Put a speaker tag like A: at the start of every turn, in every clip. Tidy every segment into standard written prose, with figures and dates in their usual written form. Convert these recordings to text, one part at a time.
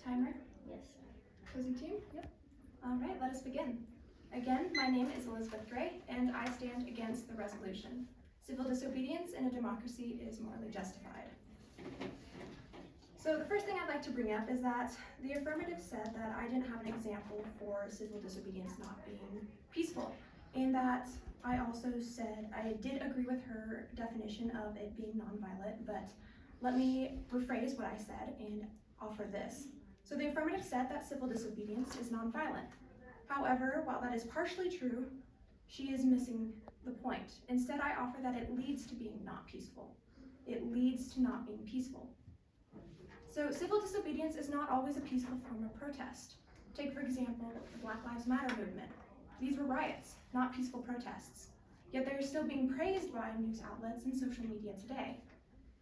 A: Timer?
B: Yes.
A: Closing team? Yep. All right, let us begin. Again, my name is Elizabeth Gray, and I stand against the resolution. Civil disobedience in a democracy is morally justified. So the first thing I'd like to bring up is that the affirmative said that I didn't have an example for civil disobedience not being peaceful, and that I also said I did agree with her definition of it being nonviolent, but let me rephrase what I said and offer this. So the affirmative said that civil disobedience is nonviolent. However, while that is partially true, she is missing the point. Instead, I offer that it leads to being not peaceful. It leads to not being peaceful. So civil disobedience is not always a peaceful form of protest. Take, for example, the Black Lives Matter movement. These were riots, not peaceful protests. Yet they are still being praised by news outlets and social media today.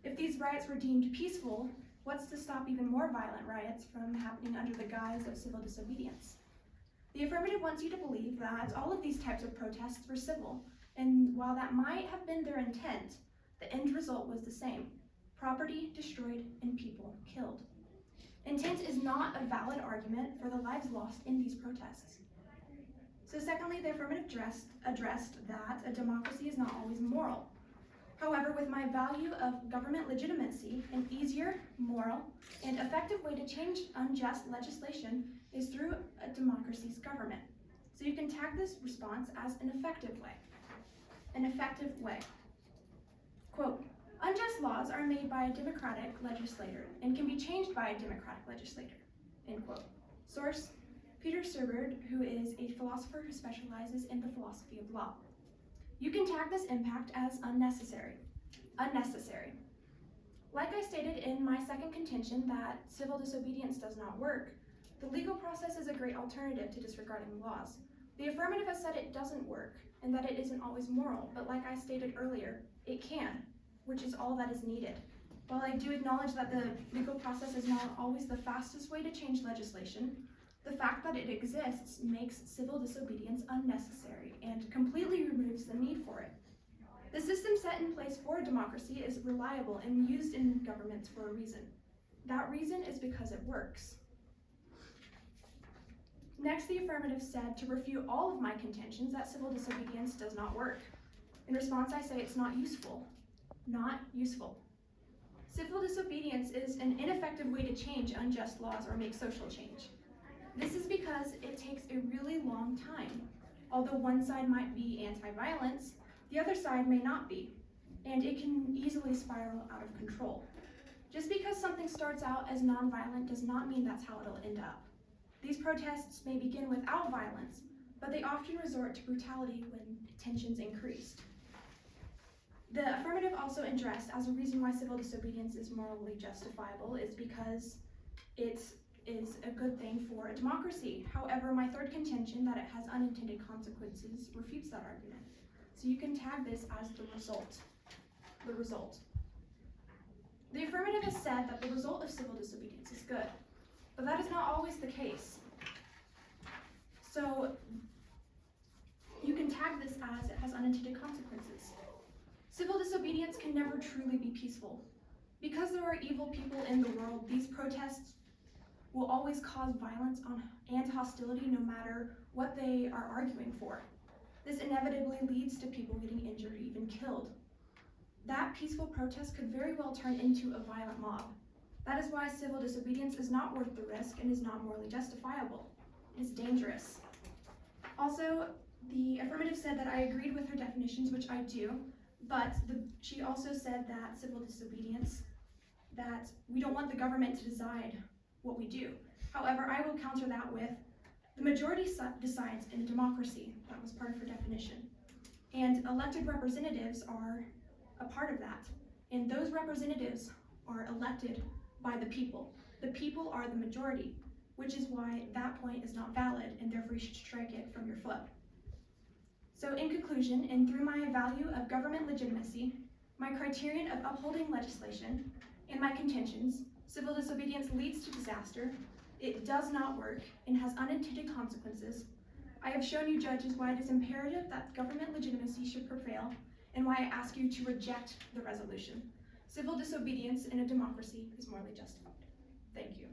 A: If these riots were deemed peaceful, what's to stop even more violent riots from happening under the guise of civil disobedience? The affirmative wants you to believe that all of these types of protests were civil, and while that might have been their intent, the end result was the same: property destroyed and people killed. Intent is not a valid argument for the lives lost in these protests. So secondly, the affirmative addressed that a democracy is not always moral. However, with my value of government legitimacy, an easier, moral, and effective way to change unjust legislation is through a democracy's government. So you can tag this response as an effective way. An effective way. Quote, unjust laws are made by a democratic legislator and can be changed by a democratic legislator, end quote. Source, Peter Sirberd, who is a philosopher who specializes in the philosophy of law. You can tag this impact as unnecessary. Unnecessary. Like I stated in my second contention that civil disobedience does not work, the legal process is a great alternative to disregarding laws. The affirmative has said it doesn't work and that it isn't always moral, but like I stated earlier, it can, which is all that is needed. While I do acknowledge that the legal process is not always the fastest way to change legislation, the fact that it exists makes civil disobedience unnecessary and completely removes the need for it. The system set in place for a democracy is reliable and used in governments for a reason. That reason is because it works. Next, the affirmative said to refute all of my contentions that civil disobedience does not work. In response, I say it's not useful. Not useful. Civil disobedience is an ineffective way to change unjust laws or make social change. This is because it takes a really long time. Although one side might be anti-violence, the other side may not be, and it can easily spiral out of control. Just because something starts out as nonviolent does not mean that's how it'll end up. These protests may begin without violence, but they often resort to brutality when tensions increase. The affirmative also addressed as a reason why civil disobedience is morally justifiable is because it is a good thing for a democracy. However, my third contention that it has unintended consequences refutes that argument. So you can tag this as the result. The result. The affirmative has said that the result of civil disobedience is good, but that is not always the case. So you can tag this as it has unintended consequences. Civil disobedience can never truly be peaceful. Because there are evil people in the world, these protests will always cause violence and hostility no matter what they are arguing for. This inevitably leads to people getting injured or even killed. That peaceful protest could very well turn into a violent mob. That is why civil disobedience is not worth the risk and is not morally justifiable. It is dangerous. Also, the affirmative said that I agreed with her definitions, which I do, but she also said that civil disobedience, that we don't want the government to decide what we do. However, I will counter that with the majority decides in a democracy. That was part of her definition. And elected representatives are a part of that. And those representatives are elected by the people. The people are the majority, which is why that point is not valid and therefore you should strike it from your foot. So in conclusion, and through my value of government legitimacy, my criterion of upholding legislation, and my contentions, civil disobedience leads to disaster, it does not work, and has unintended consequences. I have shown you judges why it is imperative that government legitimacy should prevail, and why I ask you to reject the resolution. Civil disobedience in a democracy is morally justified. Thank you.